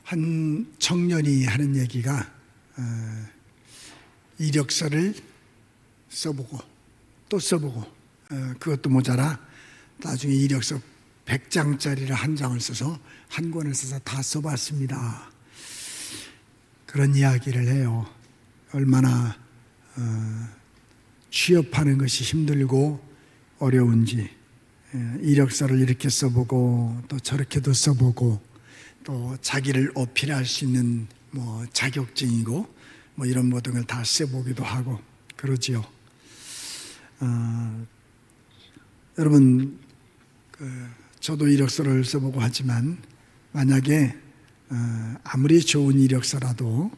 한 청년이 하는 얘기가 이력서를 써보고 또 써보고 그것도 모자라 나중에 이력서 100장짜리를 한 장을 써서 한 권을 써서 다 써봤습니다. 그런 이야기를 해요. 얼마나 취업하는 것이 힘들고 어려운지, 이력서를 이렇게 써보고 또 저렇게도 써보고 또 자기를 어필할 수 있는 자격증이고 이런 모든 걸 다 써보기도 하고 그러지요. 여러분, 저도 이력서를 써보고 하지만 만약에 아무리 좋은 이력서라도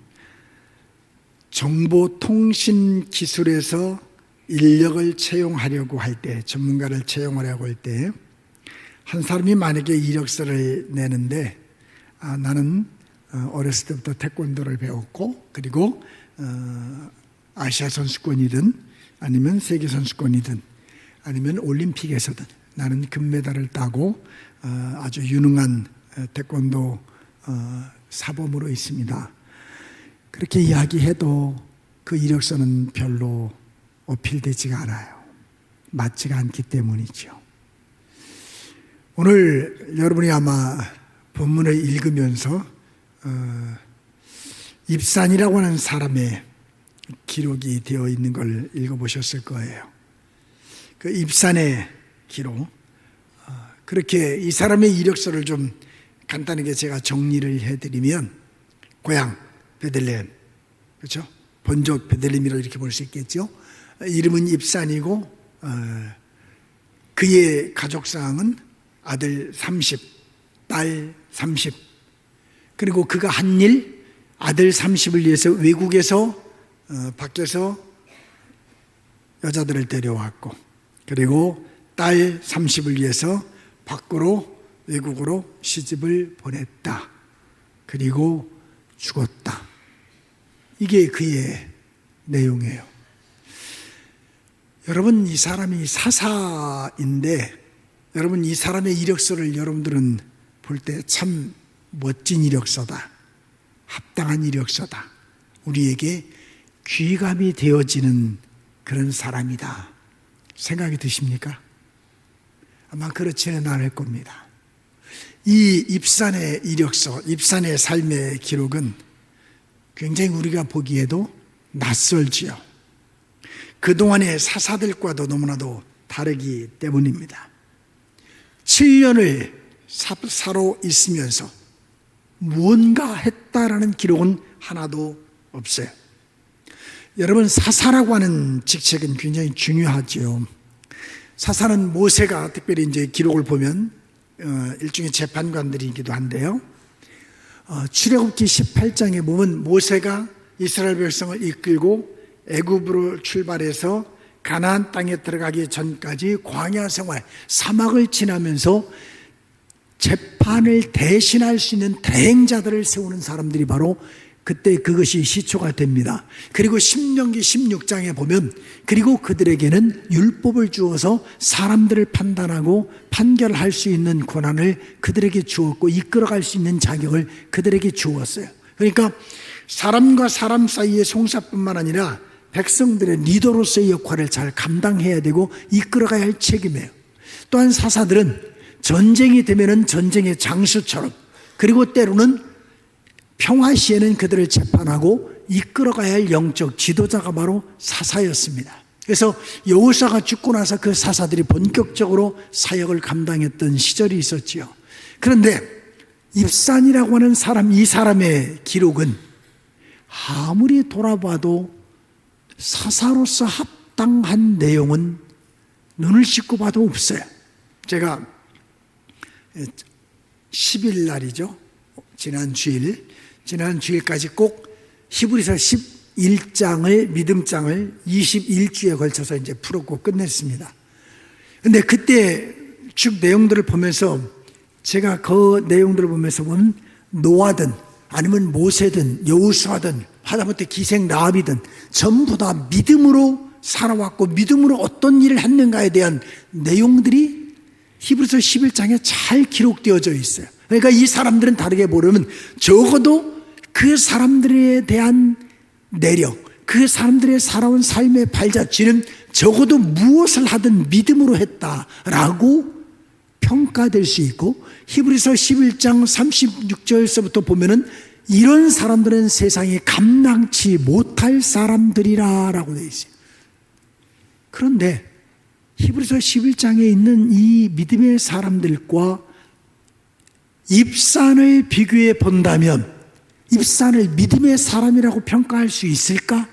정보통신기술에서 인력을 채용하려고 할 때, 전문가를 채용하려고 할 때 한 사람이 만약에 이력서를 내는데 나는 어렸을 때부터 태권도를 배웠고 그리고 아시아 선수권이든 아니면 세계 선수권이든 아니면 올림픽에서든 나는 금메달을 따고 아주 유능한 태권도 사범으로 있습니다. 그렇게 이야기해도 그 이력서는 별로 어필되지가 않아요. 맞지가 않기 때문이죠. 오늘 여러분이 아마 본문을 읽으면서 입산이라고 하는 사람의 기록이 되어 있는 걸 읽어보셨을 거예요. 그 입산의 기록, 그렇게 이 사람의 이력서를 좀 간단하게 제가 정리를 해드리면 고향 베들레헴, 그렇죠? 본족 베들레헴이라고 이렇게 볼 수 있겠죠. 이름은 입산이고 그의 가족상은 아들 30, 딸 30. 그리고 그가 한 일, 아들 30을 위해서 외국에서 밖에서 여자들을 데려왔고 그리고 딸 30을 위해서 밖으로 외국으로 시집을 보냈다. 그리고 죽었다. 이게 그의 내용이에요. 여러분, 이 사람이 사사인데 여러분, 이 사람의 이력서를 여러분들은 볼 때 참 멋진 이력서다, 합당한 이력서다, 우리에게 귀감이 되어지는 그런 사람이다 생각이 드십니까? 아마 그렇지는 않을 겁니다. 이 입산의 이력서, 입산의 삶의 기록은 굉장히 우리가 보기에도 낯설지요. 그동안의 사사들과도 너무나도 다르기 때문입니다. 7년을 사로 있으면서 무언가 했다라는 기록은 하나도 없어요. 여러분, 사사라고 하는 직책은 굉장히 중요하죠. 사사는 모세가 특별히 이제 기록을 보면 일종의 재판관들이기도 한데요. 출애굽기 18장에 보면 모세가 이스라엘 백성을 이끌고 애굽으로 출발해서 가나안 땅에 들어가기 전까지 광야 생활, 사막을 지나면서 재판을 대신할 수 있는 대행자들을 세우는 사람들이 바로 그때 그것이 시초가 됩니다. 그리고 신명기 16장에 보면 그리고 그들에게는 율법을 주어서 사람들을 판단하고 판결할 수 있는 권한을 그들에게 주었고 이끌어갈 수 있는 자격을 그들에게 주었어요. 그러니까 사람과 사람 사이의 송사뿐만 아니라 백성들의 리더로서의 역할을 잘 감당해야 되고 이끌어가야 할 책임이에요. 또한 사사들은 전쟁이 되면은 전쟁의 장수처럼 그리고 때로는 평화 시에는 그들을 재판하고 이끌어가야 할 영적 지도자가 바로 사사였습니다. 그래서 여호사가 죽고 나서 그 사사들이 본격적으로 사역을 감당했던 시절이 있었지요. 그런데 입산이라고 하는 사람, 이 사람의 기록은 아무리 돌아봐도 사사로서 합당한 내용은 눈을 씻고 봐도 없어요. 제가 10일 날이죠. 지난 주일까지 꼭 히브리서 11장을 믿음장을 21주에 걸쳐서 이제 풀었고 끝냈습니다. 근데 그때 쭉 내용들을 보면서 제가 그 내용들을 보면서 보면 노아든 아니면 모세든 여호수아든 하다못해 기생 라합이든 전부 다 믿음으로 살아왔고 믿음으로 어떤 일을 했는가에 대한 내용들이 히브리서 11장에 잘 기록되어져 있어요. 그러니까 이 사람들은 다르게 보려면 적어도 그 사람들에 대한 내력, 그 사람들의 살아온 삶의 발자취는 적어도 무엇을 하든 믿음으로 했다라고 평가될 수 있고, 히브리서 11장 36절에서부터 보면은 이런 사람들은 세상에 감당치 못할 사람들이라 라고 되어 있어요. 그런데 히브리서 11장에 있는 이 믿음의 사람들과 입산을 비교해 본다면 입산을 믿음의 사람이라고 평가할 수 있을까?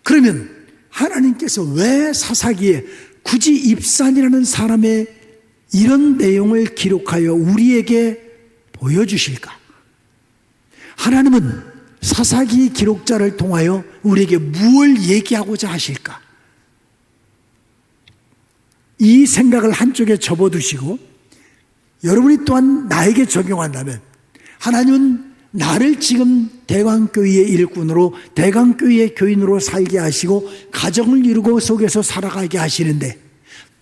그러면 하나님께서 왜 사사기에 굳이 입산이라는 사람의 이런 내용을 기록하여 우리에게 보여주실까? 하나님은 사사기 기록자를 통하여 우리에게 무엇을 얘기하고자 하실까? 이 생각을 한쪽에 접어두시고 여러분이 또한 나에게 적용한다면, 하나님은 나를 지금 대광교회의 일꾼으로, 대광교회의 교인으로 살게 하시고 가정을 이루고 속에서 살아가게 하시는데,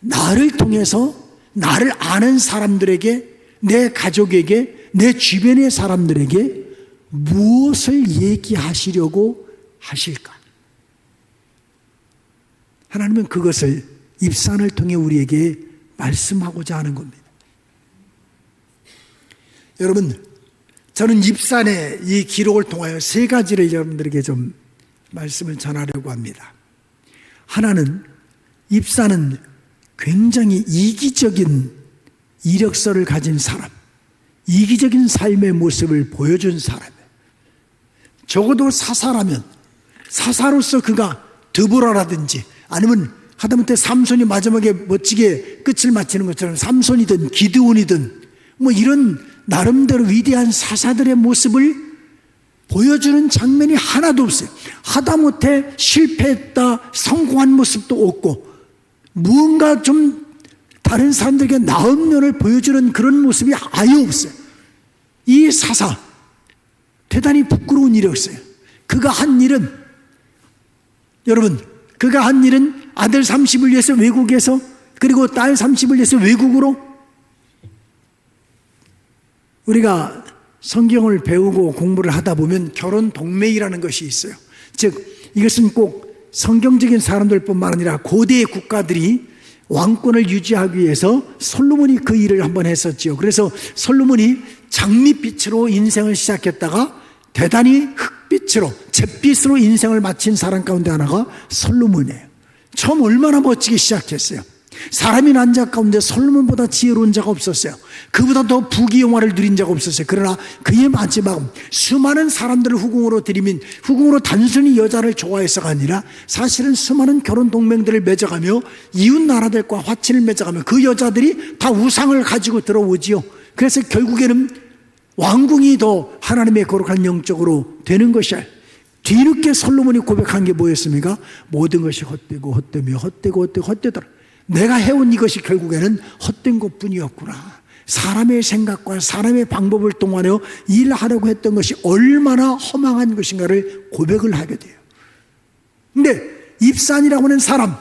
나를 통해서 나를 아는 사람들에게, 내 가족에게, 내 주변의 사람들에게 무엇을 얘기하시려고 하실까? 하나님은 그것을 입산을 통해 우리에게 말씀하고자 하는 겁니다. 여러분, 저는 입산의 이 기록을 통하여 세 가지를 여러분들에게 좀 말씀을 전하려고 합니다. 하나는, 입산은 굉장히 이기적인 이력서를 가진 사람, 이기적인 삶의 모습을 보여준 사람이에요. 적어도 사사라면 사사로서 그가 드보라라든지, 아니면 하다못해 삼손이 마지막에 멋지게 끝을 마치는 것처럼 삼손이든 기드온이든 뭐 이런 나름대로 위대한 사사들의 모습을 보여주는 장면이 하나도 없어요. 하다못해 실패했다, 성공한 모습도 없고, 무언가 좀 다른 사람들에게 나은 면을 보여주는 그런 모습이 아예 없어요. 이 사사, 대단히 부끄러운 일이었어요. 그가 한 일은, 여러분, 그가 한 일은 아들 30을 위해서 외국에서, 그리고 딸 30을 위해서 외국으로, 우리가 성경을 배우고 공부를 하다 보면 결혼 동맹이라는 것이 있어요. 즉, 이것은 꼭 성경적인 사람들뿐만 아니라 고대의 국가들이 왕권을 유지하기 위해서 솔로몬이 그 일을 한번 했었지요. 그래서 솔로몬이 장밋빛으로 인생을 시작했다가 대단히 흑빛으로, 잿빛으로 인생을 마친 사람 가운데 하나가 솔로몬이에요. 처음 얼마나 멋지게 시작했어요. 사람이 난 자 가운데 솔로몬보다 지혜로운 자가 없었어요. 그보다 더 부귀영화를 누린 자가 없었어요. 그러나 그의 마지막은 수많은 사람들을 후궁으로 들이민, 후궁으로 단순히 여자를 좋아해서가 아니라 사실은 수많은 결혼 동맹들을 맺어가며 이웃 나라들과 화친을 맺어가며 그 여자들이 다 우상을 가지고 들어오지요. 그래서 결국에는 왕궁이 더 하나님의 거룩한 영적으로 되는 것이야. 뒤늦게 솔로몬이 고백한 게 뭐였습니까? 모든 것이 헛되고 헛되며 헛되고 헛되고 헛되더라. 내가 해온 이것이 결국에는 헛된 것뿐이었구나. 사람의 생각과 사람의 방법을 동원하여 일하려고 했던 것이 얼마나 허망한 것인가를 고백을 하게 돼요. 근데 입산이라고 하는 사람,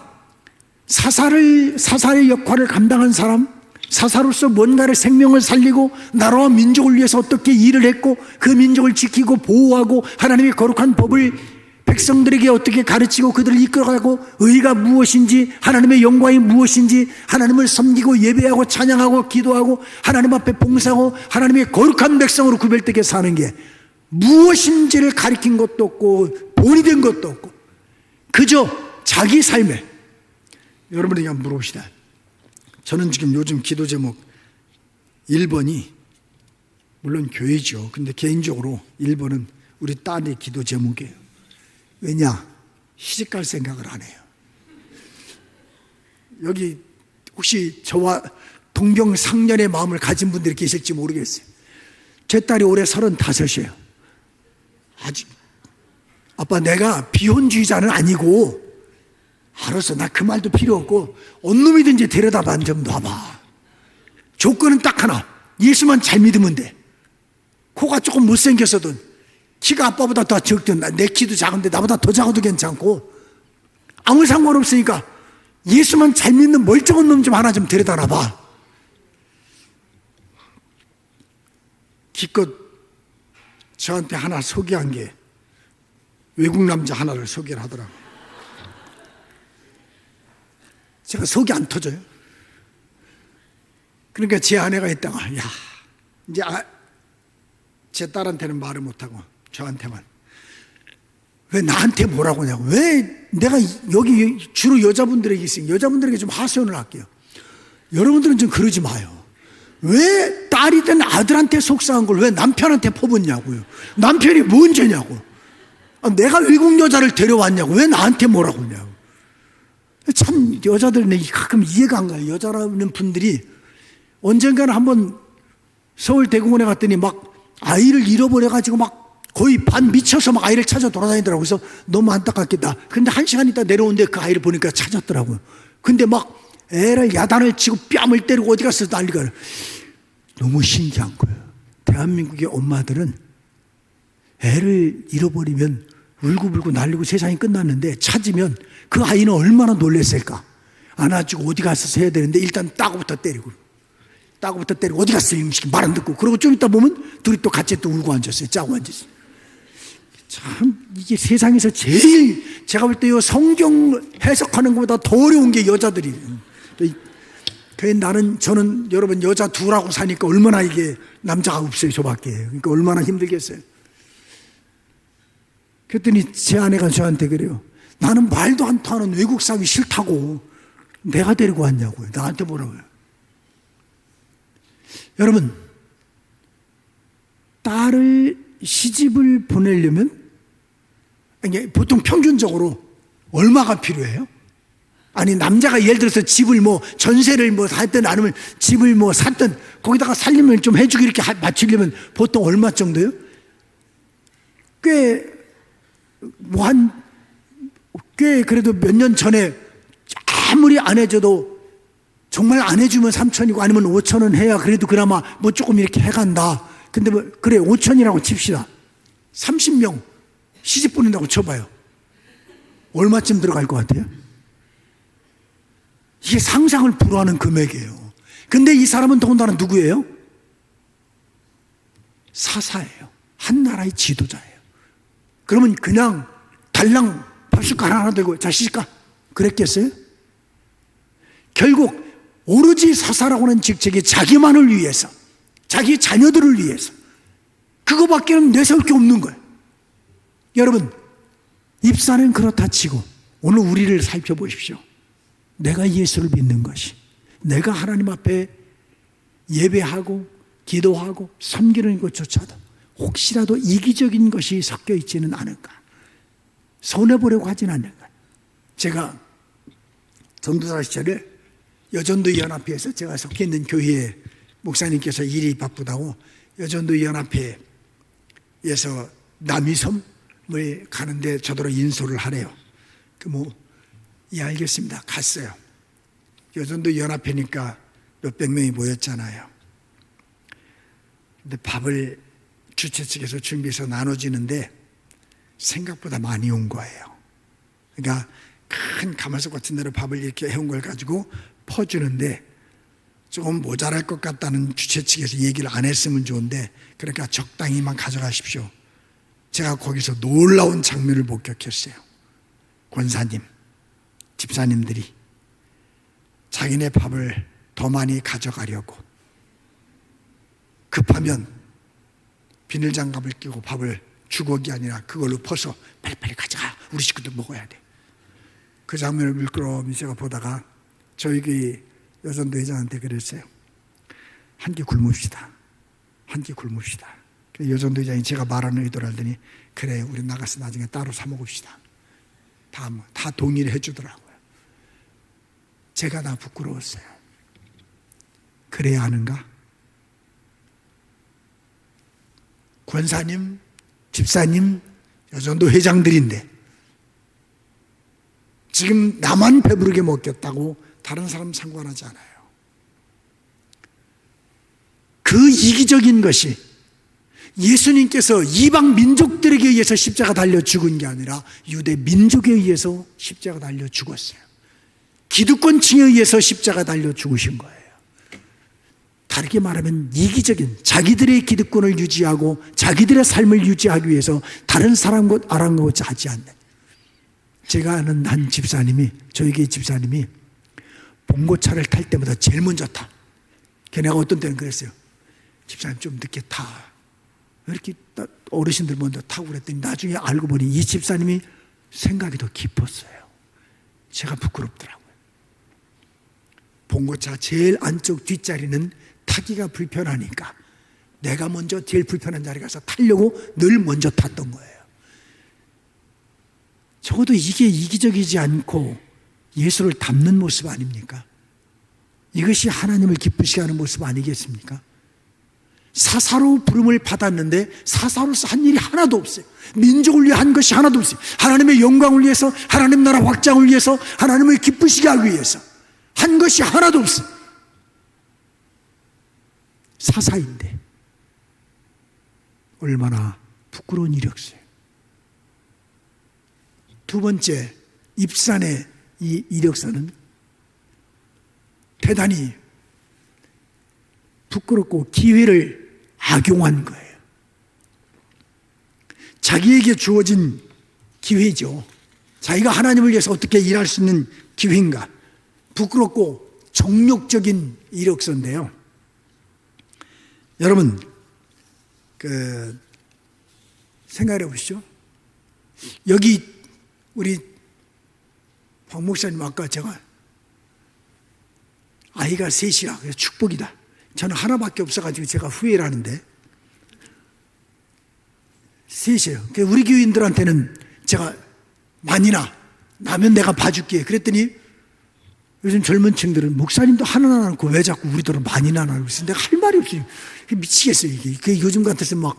사사의 역할을 감당한 사람, 사사로서 뭔가를 생명을 살리고 나라와 민족을 위해서 어떻게 일을 했고 그 민족을 지키고 보호하고 하나님의 거룩한 법을 백성들에게 어떻게 가르치고 그들을 이끌어가고 의가 무엇인지, 하나님의 영광이 무엇인지, 하나님을 섬기고 예배하고 찬양하고 기도하고 하나님 앞에 봉사하고 하나님의 거룩한 백성으로 구별되게 사는 게 무엇인지를 가르친 것도 없고 본이 된 것도 없고 그저 자기 삶에. 여러분에게 한번 물어봅시다. 저는 지금 요즘 기도 제목 1번이 물론 교회죠. 근데 개인적으로 1번은 우리 딸의 기도 제목이에요. 왜냐? 시집갈 생각을 안 해요. 여기 혹시 저와 동병상련의 마음을 가진 분들이 계실지 모르겠어요. 제 딸이 올해 35이에요. 아직 아빠, 내가 비혼주의자는 아니고 알았어, 나 그 말도 필요 없고 어느 놈이든지 데려다만 좀 놔봐. 조건은 딱 하나, 예수만 잘 믿으면 돼. 코가 조금 못생겼어도, 키가 아빠보다 더 적든, 내 키도 작은데 나보다 더 작아도 괜찮고 아무 상관없으니까 예수만 잘 믿는 멀쩡한 놈 좀 하나 좀 데려다 놔봐. 기껏 저한테 하나 소개한 게 외국 남자 하나를 소개를 하더라고요. 제가 속이 안 터져요. 그러니까 제 아내가 있다가, 야, 이제 제 딸한테는 말을 못하고 저한테만, 왜 나한테 뭐라고 하냐고. 왜 내가 여기 주로 여자분들에게 있으니 여자분들에게 좀 하소연을 할게요. 여러분들은 좀 그러지 마요. 왜 딸이든 아들한테 속상한 걸 왜 남편한테 퍼붓냐고요. 남편이 뭔 죄냐고. 내가 외국 여자를 데려왔냐고. 왜 나한테 뭐라고 하냐고. 참 여자들은 가끔 이해가 안 가요. 여자라는 분들이 언젠가는 한번 서울 대공원에 갔더니 막 아이를 잃어버려가지고 막 거의 반 미쳐서 막 아이를 찾아 돌아다니더라고요. 그래서 너무 안타깝겠다. 근데 1시간 있다 내려오는데 그 아이를 보니까 찾았더라고요. 근데 막 애를 야단을 치고 뺨을 때리고 어디 갔어 난리가. 너무 신기한 거예요. 대한민국의 엄마들은 애를 잃어버리면 울고불고 날리고 세상이 끝났는데 찾으면 그 아이는 얼마나 놀랬을까. 안아주고 어디 갔어 해야 되는데 일단 따고부터 때리고 어디 갔어 이놈식 말 안 듣고. 그러고 좀 있다 보면 둘이 또 같이 또 울고 앉았어요. 짜고 앉았어요. 참 이게 세상에서 제일 제가 볼 때 이 성경 해석하는 것보다 더 어려운 게 여자들이에요. 저는 여러분 여자 둘하고 사니까 얼마나 이게 남자가 없어요 저밖에. 그러니까 얼마나 힘들겠어요. 그랬더니 제 아내가 저한테 그래요. 나는 말도 안 통하는 외국 사위 싫다고 내가 데리고 왔냐고요. 나한테 뭐라고요. 여러분, 딸을 시집을 보내려면 보통 평균적으로 얼마가 필요해요? 아니 남자가 예를 들어서 집을 뭐 전세를 뭐 했든 아니면 집을 뭐 샀든 거기다가 살림을 좀 해주고 이렇게 맞추려면 보통 얼마 정도예요? 꽤 그래도 몇 년 전에 아무리 안 해줘도 정말 안 해주면 3천이고 아니면 5천은 해야 그래도 그나마 뭐 조금 이렇게 해간다. 근데 뭐 그래 5천이라고 칩시다. 30명 시집 보낸다고 쳐봐요. 얼마쯤 들어갈 것 같아요? 이게 상상을 불허하는 금액이에요. 근데 이 사람은 더군다나 누구예요? 사사예요. 한 나라의 지도자예요. 그러면 그냥 달랑 밥숟갈 하나 들고 자 시집가 그랬겠어요? 결국 오로지 사사라고 하는 직책이 자기만을 위해서, 자기 자녀들을 위해서 그거밖에는 내세울 게 없는 거예요. 여러분, 입사는 그렇다 치고 오늘 우리를 살펴보십시오. 내가 예수를 믿는 것이, 내가 하나님 앞에 예배하고 기도하고 섬기는 것조차도 혹시라도 이기적인 것이 섞여 있지는 않은가, 손해보려고 하진 않는가. 제가 전도사 시절에 여전도 연합회에서 제가 속해 있는 교회에 목사님께서 일이 바쁘다고 여전도 연합회에서 남이섬을 가는데 저더러 인솔을 하래요. 예, 알겠습니다. 갔어요. 여전도 연합회니까 몇백 명이 모였잖아요. 근데 밥을 주최 측에서 준비해서 나눠지는데 생각보다 많이 온 거예요. 그러니까 큰 가마솥 같은 데로 밥을 이렇게 해온 걸 가지고 퍼주는데 조금 모자랄 것 같다는 주최 측에서 얘기를 안 했으면 좋은데 그러니까 적당히만 가져가십시오. 제가 거기서 놀라운 장면을 목격했어요. 권사님, 집사님들이 자기네 밥을 더 많이 가져가려고 급하면 비닐장갑을 끼고 밥을 주걱이 아니라 그걸로 퍼서 빨리빨리 가져가. 우리 식구들 먹어야 돼. 그 장면을 물끄러미 제가 보다가 저희 교회 여전도 회장한테 그랬어요. 한 끼 굶읍시다. 한 끼 굶읍시다. 여전도 회장이 제가 말하는 의도를 하더니 그래 우리 나가서 나중에 따로 사 먹읍시다. 다 동의를 해주더라고요. 제가 다 부끄러웠어요. 그래야 하는가? 권사님, 집사님, 여전도 회장들인데 지금 나만 배부르게 먹겠다고 다른 사람 상관하지 않아요. 그 이기적인 것이 예수님께서 이방 민족들에게 의해서 십자가 달려 죽은 게 아니라 유대 민족에 의해서 십자가 달려 죽었어요. 기득권층에 의해서 십자가 달려 죽으신 거예요. 다르게 말하면 이기적인 자기들의 기득권을 유지하고 자기들의 삶을 유지하기 위해서 다른 사람과 아랑곳 하지 않는. 제가 아는 한 집사님이, 저희 교회 집사님이 봉고차를 탈 때마다 제일 먼저 타. 걔네가 어떤 때는 그랬어요. 집사님 좀 늦게 타. 왜 이렇게 어르신들 먼저 타고 그랬더니 나중에 알고 보니 이 집사님이 생각이 더 깊었어요. 제가 부끄럽더라고요. 봉고차 제일 안쪽 뒷자리는 타기가 불편하니까 내가 먼저 제일 불편한 자리 가서 타려고 늘 먼저 탔던 거예요. 적어도 이게 이기적이지 않고 예수를 닮는 모습 아닙니까? 이것이 하나님을 기쁘시게 하는 모습 아니겠습니까? 사사로 부름을 받았는데 사사로서 한 일이 하나도 없어요. 민족을 위해 한 것이 하나도 없어요. 하나님의 영광을 위해서, 하나님 나라 확장을 위해서, 하나님을 기쁘시게 하기 위해서 한 것이 하나도 없어요. 사사인데 얼마나 부끄러운 일이었어요. 두 번째, 입산의 이 이력서는 대단히 부끄럽고 기회를 악용한 거예요. 자기에게 주어진 기회죠. 자기가 하나님을 위해서 어떻게 일할 수 있는 기회인가. 부끄럽고 정욕적인 이력서인데요. 여러분, 생각해 보시죠. 여기 우리 박 목사님 아까 제가 아이가 셋이라 그래서 축복이다. 저는 하나밖에 없어가지고 제가 후회를 하는데 셋이에요. 우리 교인들한테는 제가 많이나 나면 내가 봐줄게. 그랬더니 요즘 젊은 층들은 목사님도 하나 낳고 왜 자꾸 우리들은 많이나 낳고 있어. 내가 할 말이 없어요. 미치겠어요. 이게 요즘 같아서 막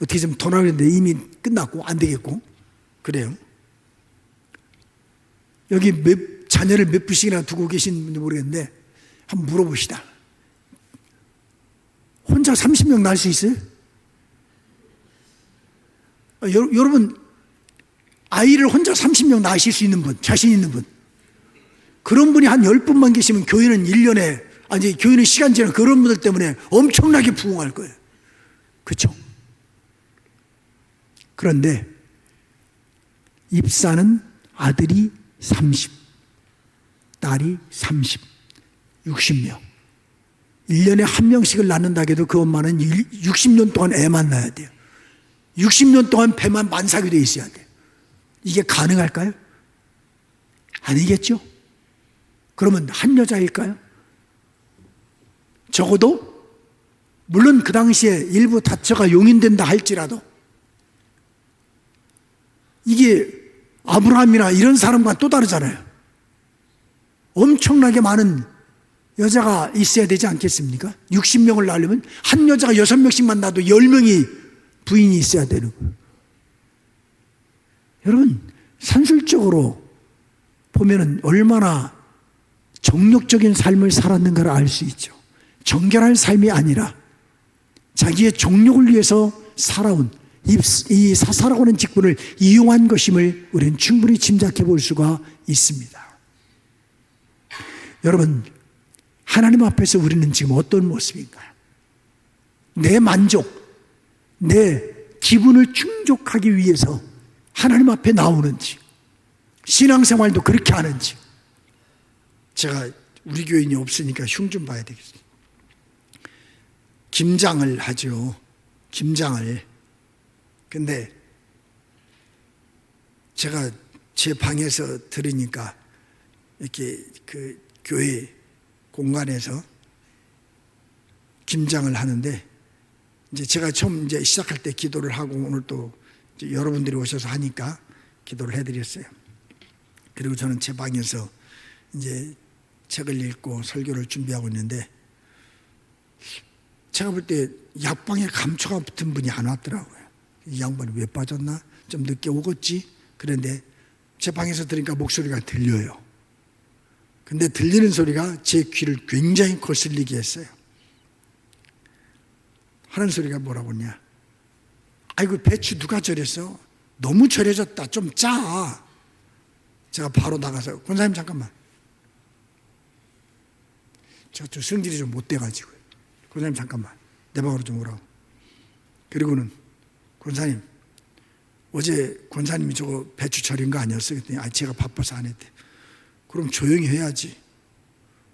어떻게 좀 더 나오는데 이미 끝났고 안 되겠고 그래요. 여기 자녀를 몇 분씩이나 두고 계신지 모르겠는데 한번 물어봅시다. 혼자 30명 낳을 수 있어요? 여러분 아이를 혼자 30명 낳으실 수 있는 분, 자신 있는 분, 그런 분이 한 10분만 계시면 교회는 1년에 교회는 시간 지나 그런 분들 때문에 엄청나게 부흥할 거예요. 그렇죠? 그런데 입사는 아들이 30, 딸이 30, 60명. 1년에 한 명씩을 낳는다 해도 그 엄마는 60년 동안 애만 낳아야 돼요. 60년 동안 배만 만삭이 돼 있어야 돼요. 이게 가능할까요? 아니겠죠? 그러면 한 여자일까요? 적어도 물론 그 당시에 일부 다처가 용인된다 할지라도 이게 아브라함이나 이런 사람과 또 다르잖아요. 엄청나게 많은 여자가 있어야 되지 않겠습니까? 60명을 낳으려면 한 여자가 6명씩만 낳아도 10명이 부인이 있어야 되는 거예요. 여러분 산술적으로 보면은 얼마나 정욕적인 삶을 살았는가를 알 수 있죠. 정결한 삶이 아니라 자기의 정욕을 위해서 살아온 이 사사라고 하는 직분을 이용한 것임을 우리는 충분히 짐작해 볼 수가 있습니다. 여러분 하나님 앞에서 우리는 지금 어떤 모습인가요? 내 만족, 내 기분을 충족하기 위해서 하나님 앞에 나오는지, 신앙생활도 그렇게 하는지. 제가 우리 교인이 없으니까 흉 좀 봐야 되겠어요. 김장을 하죠. 김장을. 근데 제가 제 방에서 들으니까 이렇게 그 교회 공간에서 김장을 하는데 이제 제가 처음 이제 시작할 때 기도를 하고 오늘 또 여러분들이 오셔서 하니까 기도를 해드렸어요. 그리고 저는 제 방에서 이제 책을 읽고 설교를 준비하고 있는데 제가 볼 때 약방에 감초가 붙은 분이 안 왔더라고요. 이 양반이 왜 빠졌나? 좀 늦게 오겠지? 그런데 제 방에서 들으니까 목소리가 들려요. 근데 들리는 소리가 제 귀를 굉장히 거슬리게 했어요. 하는 소리가 뭐라고 했냐? 아이고 배추 누가 절였어? 너무 절여졌다. 좀 짜. 제가 바로 나가서 권사님 잠깐만. 제가 좀 성질이 좀 못 돼가지고요. 권사님 잠깐만 내 방으로 좀 오라고. 그리고는 권사님 어제 권사님이 저거 배추 절인 거 아니었어요? 그랬더니 제가 바빠서 안 했대. 그럼 조용히 해야지.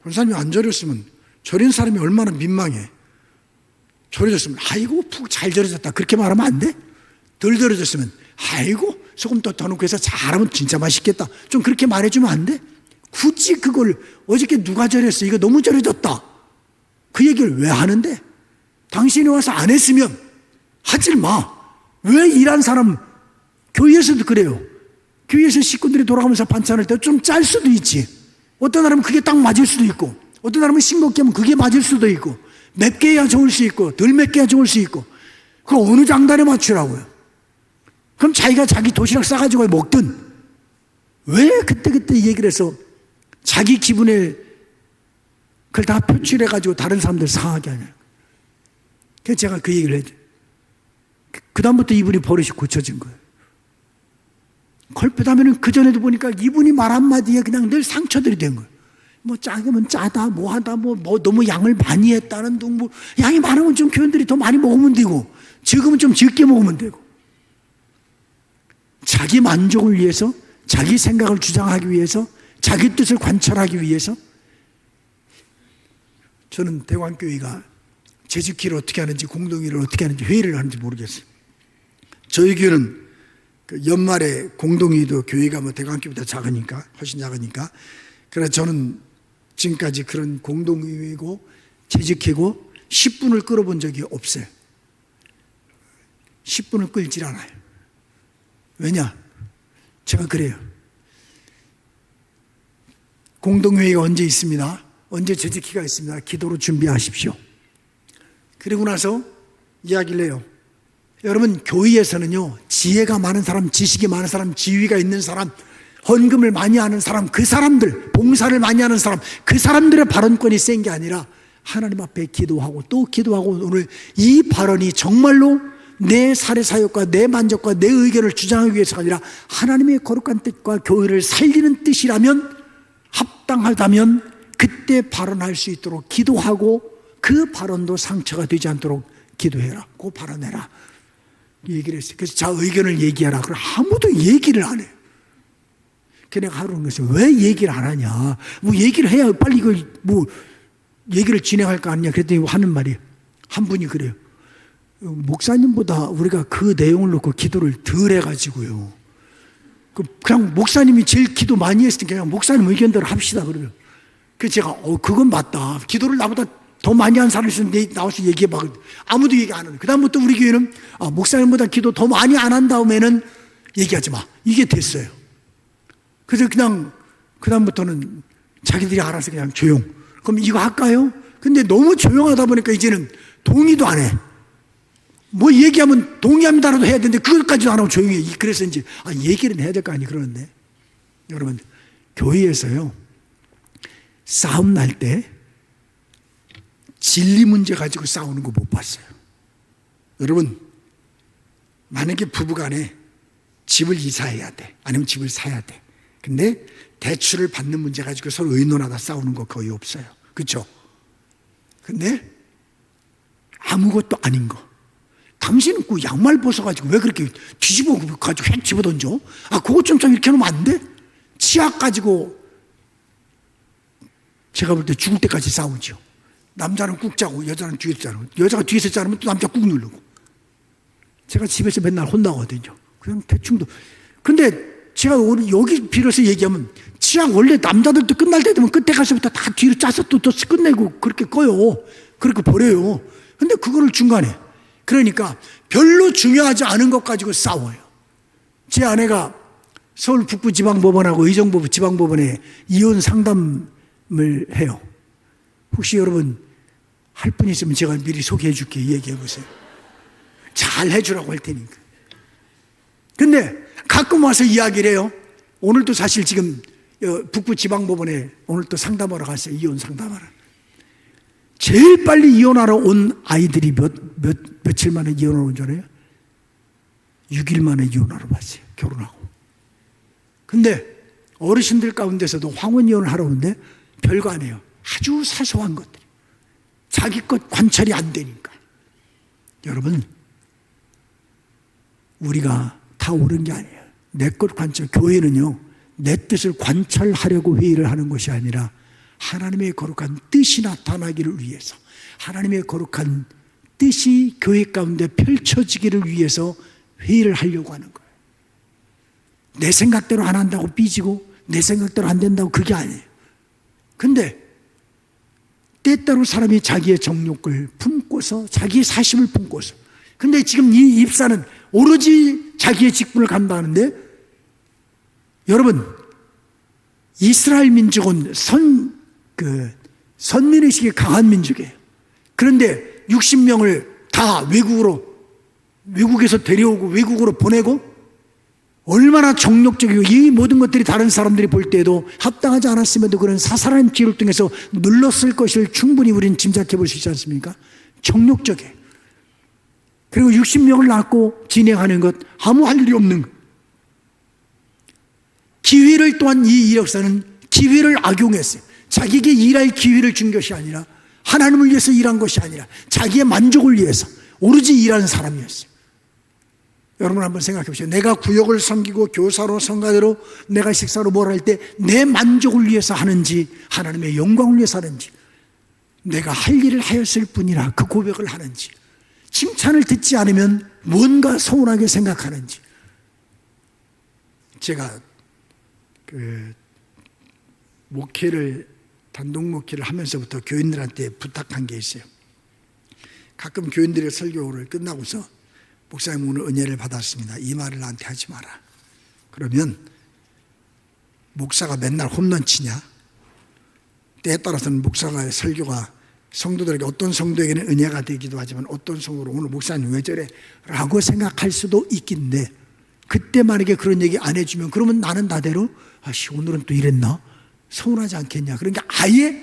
권사님이 안 절였으면 절인 사람이 얼마나 민망해. 절여졌으면 아이고 푹 잘 절여졌다 그렇게 말하면 안 돼? 덜 절여졌으면 아이고 소금 더 넣고 해서 잘하면 진짜 맛있겠다 좀 그렇게 말해주면 안 돼? 굳이 그걸 어저께 누가 절였어 이거 너무 절여졌다 그 얘기를 왜 하는데? 당신이 와서 안 했으면 하질 마. 왜 일한 사람 교회에서도 그래요. 교회에서 식구들이 돌아가면서 반찬할 때 좀 짤 수도 있지. 어떤 사람은 그게 딱 맞을 수도 있고 어떤 사람은 싱겁게 하면 그게 맞을 수도 있고 맵게 해야 좋을 수 있고 덜 맵게 해야 좋을 수 있고 그걸 어느 장단에 맞추라고요. 그럼 자기가 자기 도시락 싸가지고 먹든 왜 그때 얘기를 해서 자기 기분에 그걸 다 표출해가지고 다른 사람들 상하게 하냐. 그래서 제가 그 얘기를 해줘. 그 다음부터 이분이 버릇이 고쳐진 거예요. 걸핏하면은 그전에도 보니까 이분이 말 한마디에 그냥 늘 상처들이 된 거예요. 뭐 짜면 짜다, 뭐 하다, 뭐 너무 양을 많이 했다는 둥, 뭐 양이 많으면 좀 교인들이 더 많이 먹으면 되고, 적으면 좀 적게 먹으면 되고. 자기 만족을 위해서, 자기 생각을 주장하기 위해서, 자기 뜻을 관철하기 위해서. 저는 대광교회가 재직기를 어떻게 하는지, 공동일을 어떻게 하는지, 회의를 하는지 모르겠어요. 저희 교회는 그 연말에 공동회의도 교회가 뭐 대광교회보다 작으니까, 훨씬 작으니까. 그래서 저는 지금까지 그런 공동회의고 재직회고 10분을 끌어본 적이 없어요. 10분을 끌질 않아요. 왜냐? 제가 그래요. 공동회의가 언제 있습니다. 언제 재직회가 있습니다. 기도로 준비하십시오. 그리고 나서 이야기를 해요. 여러분 교회에서는요 지혜가 많은 사람, 지식이 많은 사람, 지위가 있는 사람, 헌금을 많이 하는 사람, 그 사람들, 봉사를 많이 하는 사람, 그 사람들의 발언권이 센 게 아니라 하나님 앞에 기도하고 또 기도하고 오늘 이 발언이 정말로 내 사례 사역과 내 만족과 내 의견을 주장하기 위해서가 아니라 하나님의 거룩한 뜻과 교회를 살리는 뜻이라면 합당하다면 그때 발언할 수 있도록 기도하고 그 발언도 상처가 되지 않도록 기도해라. 그 발언해라. 얘기를 했어요. 그래서 자 의견을 얘기하라. 그럼 아무도 얘기를 안 해요. 그래서 내가 하루는 그래서 왜 얘기를 안 하냐. 뭐 얘기를 해야 빨리 이걸 뭐 얘기를 진행할 거 아니냐. 그랬더니 하는 말이 한 분이 그래요. 목사님보다 우리가 그 내용을 놓고 기도를 덜 해가지고요. 그냥 목사님이 제일 기도 많이 했으니까 그냥 목사님 의견대로 합시다. 그러면. 그래서 제가 그건 맞다. 기도를 나보다 더 많이 한 사람이 있으면 나와서 얘기해봐. 아무도 얘기 안 하는. 그다음부터 우리 교회는 목사님보다 기도 더 많이 안 한 다음에는 얘기하지 마. 이게 됐어요. 그래서 그냥 그다음부터는 자기들이 알아서 그냥 조용. 그럼 이거 할까요? 근데 너무 조용하다 보니까 이제는 동의도 안 해. 뭐 얘기하면 동의합니다라도 해야 되는데 그것까지도 안 하고 조용히 해. 그래서 이제 얘기는 해야 될 거 아니 그러는데 여러분 교회에서요 싸움 날 때 진리 문제 가지고 싸우는 거 못 봤어요. 여러분 만약에 부부간에 집을 이사해야 돼. 아니면 집을 사야 돼. 근데 대출을 받는 문제 가지고 서로 의논하다 싸우는 거 거의 없어요. 그렇죠? 근데 아무것도 아닌 거. 당신은 그 양말 벗어가지고 왜 그렇게 뒤집어 가지고 획 집어던져? 그거 좀 이렇게 놓으면 안 돼? 치약 가지고 제가 볼 때 죽을 때까지 싸우죠. 남자는 꾹 짜고 여자는 뒤에서 짜고 여자가 뒤에서 자르면 또 남자 꾹 누르고. 제가 집에서 맨날 혼나거든요. 그냥 대충도. 근데 제가 오늘 여기 빌어서 얘기하면 치약 원래 남자들도 끝날 때 되면 끝에 가서부터 다 뒤로 짜서 또 끝내고 그렇게 꺼요. 그렇게 버려요. 근데 그거를 중간에. 그러니까 별로 중요하지 않은 것 가지고 싸워요. 제 아내가 서울 북부지방법원하고 의정부 지방법원에 이혼 상담을 해요. 혹시 여러분 할 분 있으면 제가 미리 소개해 줄게. 얘기해 보세요. 잘 해주라고 할 테니까. 근데 가끔 와서 이야기를 해요. 오늘도 사실 지금 북부지방법원에 오늘 또 상담하러 갔어요. 이혼 상담하러. 제일 빨리 이혼하러 온 아이들이 며칠 만에 이혼하러 온 줄 알아요? 6일 만에 이혼하러 왔어요. 결혼하고. 근데 어르신들 가운데서도 황혼 이혼을 하러 오는데 별거 아니에요. 아주 사소한 것들. 자기 것 관찰이 안 되니까. 여러분, 우리가 다 옳은 게 아니에요. 내 것 관찰, 교회는요, 내 뜻을 관찰하려고 회의를 하는 것이 아니라 하나님의 거룩한 뜻이 나타나기를 위해서, 하나님의 거룩한 뜻이 교회 가운데 펼쳐지기를 위해서 회의를 하려고 하는 거예요. 내 생각대로 안 한다고 삐지고 내 생각대로 안 된다고 그게 아니에요. 근데 때때로 사람이 자기의 정욕을 품고서 자기의 사심을 품고서, 근데 지금 이 입사는 오로지 자기의 직분을 감당하는데, 여러분, 이스라엘 민족은 선민의식이 강한 민족이에요. 그런데 60명을 다 외국에서 데려오고 외국으로 보내고, 얼마나 정욕적이고 이 모든 것들이 다른 사람들이 볼 때에도 합당하지 않았음에도 그런 사사라는 기를 통해서 눌렀을 것을 충분히 우리는 짐작해 볼 수 있지 않습니까? 정욕적이에요. 그리고 60명을 낳고 진행하는 것, 아무 할 일이 없는 것. 기회를 또한 이 이력사는 기회를 악용했어요. 자기에게 일할 기회를 준 것이 아니라, 하나님을 위해서 일한 것이 아니라 자기의 만족을 위해서 오로지 일하는 사람이었어요. 여러분 한번 생각해 보세요. 내가 구역을 섬기고 교사로 성가대로 내가 식사로 뭘 할 때 내 만족을 위해서 하는지 하나님의 영광을 위해서 하는지, 내가 할 일을 하였을 뿐이라 그 고백을 하는지, 칭찬을 듣지 않으면 뭔가 서운하게 생각하는지. 제가 단독 목회를 하면서부터 교인들한테 부탁한 게 있어요. 가끔 교인들의 설교를 끝나고서 목사님 오늘 은혜를 받았습니다, 이 말을 나한테 하지 마라. 그러면 목사가 맨날 홈런 치냐? 때에 따라서는 목사가 설교가 성도들에게, 어떤 성도에게는 은혜가 되기도 하지만 어떤 성도로 오늘 목사님 왜 저래? 라고 생각할 수도 있긴데, 그때 만약에 그런 얘기 안 해주면 그러면 나는 나대로 오늘은 또 이랬나? 서운하지 않겠냐? 그러니까 아예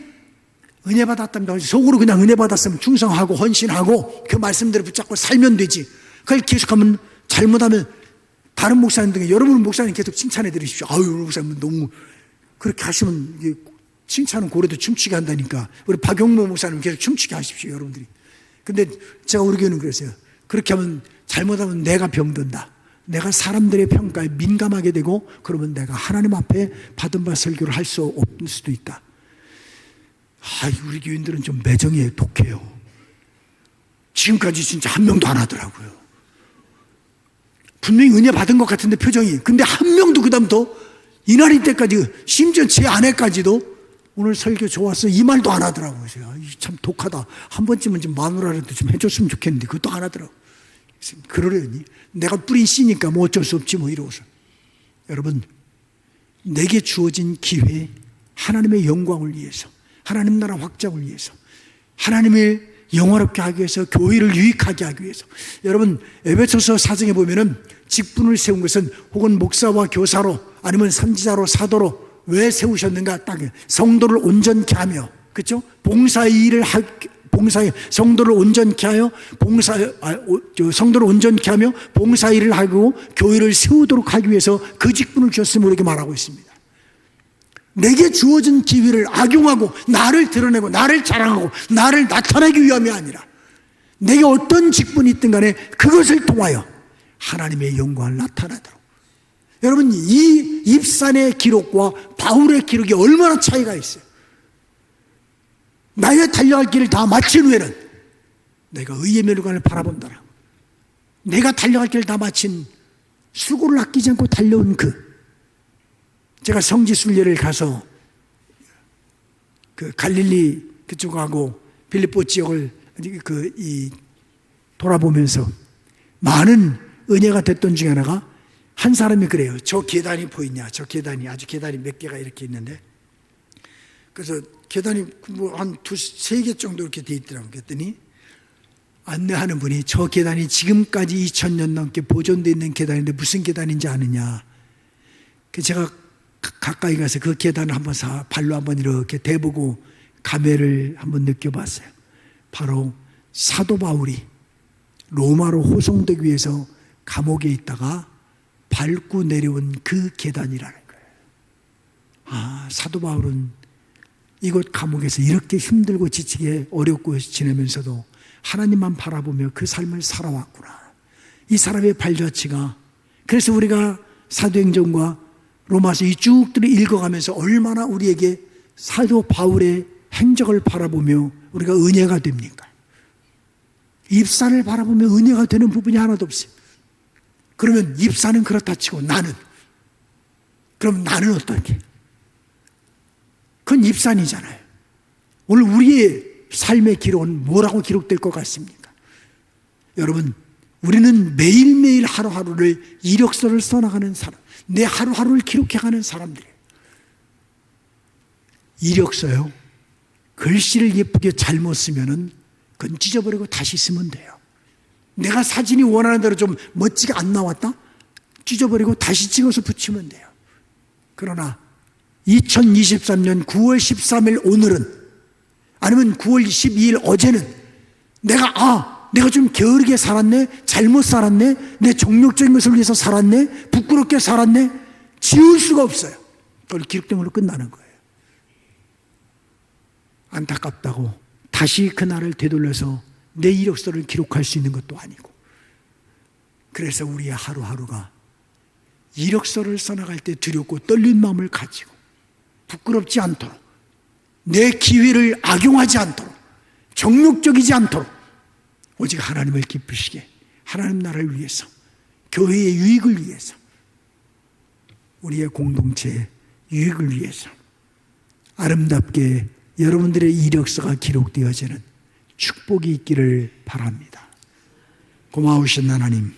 은혜 받았답니다. 속으로 그냥 은혜 받았으면 충성하고 헌신하고 그 말씀대로 붙잡고 살면 되지. 그걸 계속하면, 잘못하면 다른 목사님 등에, 여러분 목사님 계속 칭찬해 드리십시오. 아유 목사님 너무 그렇게 하시면 칭찬은 고래도 춤추게 한다니까. 우리 박용모 목사님 계속 춤추게 하십시오, 여러분들이. 근데 제가 우리 교회는 그랬어요. 그렇게 하면, 잘못하면 내가 병든다. 내가 사람들의 평가에 민감하게 되고, 그러면 내가 하나님 앞에 받은 바 설교를 할 수 없을 수도 있다. 우리 교인들은 좀 매정해요, 독해요. 지금까지 진짜 한 명도 안 하더라고요. 분명히 은혜 받은 것 같은데 표정이. 근데 한 명도 그다음부터 이날이 때까지, 심지어 제 아내까지도 오늘 설교 좋았어 이 말도 안 하더라고요. 참 독하다. 한 번쯤은 좀 마누라라도 좀 해줬으면 좋겠는데 그것도 안 하더라고요. 그러려니 내가 뿌린 씨니까 뭐 어쩔 수 없지 뭐 이러고서. 여러분, 내게 주어진 기회, 하나님의 영광을 위해서, 하나님 나라 확장을 위해서, 하나님의 영화롭게 하기 위해서, 교회를 유익하게 하기 위해서. 여러분, 에베소서 4장에 보면은 직분을 세운 것은 혹은 목사와 교사로 아니면 선지자로 사도로 왜 세우셨는가? 딱 성도를 온전케 하며, 그렇죠? 성도를 온전케 하여 성도를 온전케 하며 봉사 일을 하고 교회를 세우도록 하기 위해서 그 직분을 주셨음을 우리에게 말하고 있습니다. 내게 주어진 기회를 악용하고 나를 드러내고 나를 자랑하고 나를 나타내기 위함이 아니라, 내게 어떤 직분이 있든 간에 그것을 통하여 하나님의 영광을 나타내도록. 여러분, 이 입산의 기록과 바울의 기록이 얼마나 차이가 있어요. 나의 달려갈 길을 다 마친 후에는 내가 의의 멸관을 바라본다라고. 내가 달려갈 길을 다 마친, 수고를 아끼지 않고 달려온 제가 성지순례를 가서 그 갈릴리 그쪽하고 빌립보 지역을 돌아보면서 많은 은혜가 됐던 중에 하나가, 한 사람이 그래요. 저 계단이 보이냐? 저 계단이, 아주 계단이 몇 개가 이렇게 있는데, 그래서 계단이 뭐 한 세 개 정도 이렇게 돼 있더라고요. 그랬더니 안내하는 분이, 저 계단이 지금까지 2000년 넘게 보존되어 있는 계단인데 무슨 계단인지 아느냐? 제가 가까이 가서 그 계단을 한번 발로 한번 이렇게 대보고 감회를 한번 느껴봤어요. 바로 사도 바울이 로마로 호송되기 위해서 감옥에 있다가 밟고 내려온 그 계단이라는 거예요. 사도 바울은 이곳 감옥에서 이렇게 힘들고 지치게 어렵고 지내면서도 하나님만 바라보며 그 삶을 살아왔구나. 이 사람의 발자취가, 그래서 우리가 사도행전과 로마서 이 쭉들을 읽어가면서 얼마나 우리에게 사도 바울의 행적을 바라보며 우리가 은혜가 됩니까? 입사를 바라보며 은혜가 되는 부분이 하나도 없어요. 그러면 입사는 그렇다 치고 그럼 나는 어떻게? 그건 입산이잖아요. 오늘 우리의 삶의 기록은 뭐라고 기록될 것 같습니까? 여러분, 우리는 매일매일 하루하루를 이력서를 써나가는 사람, 내 하루하루를 기록해가는 사람들이에요. 이력서요, 글씨를 예쁘게 잘못 쓰면은 그건 찢어버리고 다시 쓰면 돼요. 내가 사진이 원하는 대로 좀 멋지게 안 나왔다? 찢어버리고 다시 찍어서 붙이면 돼요. 그러나 2023년 9월 13일 오늘은, 아니면 9월 12일 어제는 내가 좀 게으르게 살았네, 잘못 살았네, 내 정욕적인 것을 위해서 살았네, 부끄럽게 살았네, 지울 수가 없어요. 그걸 기록됨으로 끝나는 거예요. 안타깝다고 다시 그날을 되돌려서 내 이력서를 기록할 수 있는 것도 아니고, 그래서 우리의 하루하루가 이력서를 써나갈 때 두렵고 떨린 마음을 가지고 부끄럽지 않도록, 내 기회를 악용하지 않도록, 정욕적이지 않도록 오직 하나님을 기쁘시게, 하나님 나라를 위해서, 교회의 유익을 위해서, 우리의 공동체의 유익을 위해서 아름답게 여러분들의 이력서가 기록되어지는 축복이 있기를 바랍니다. 고마우신 하나님,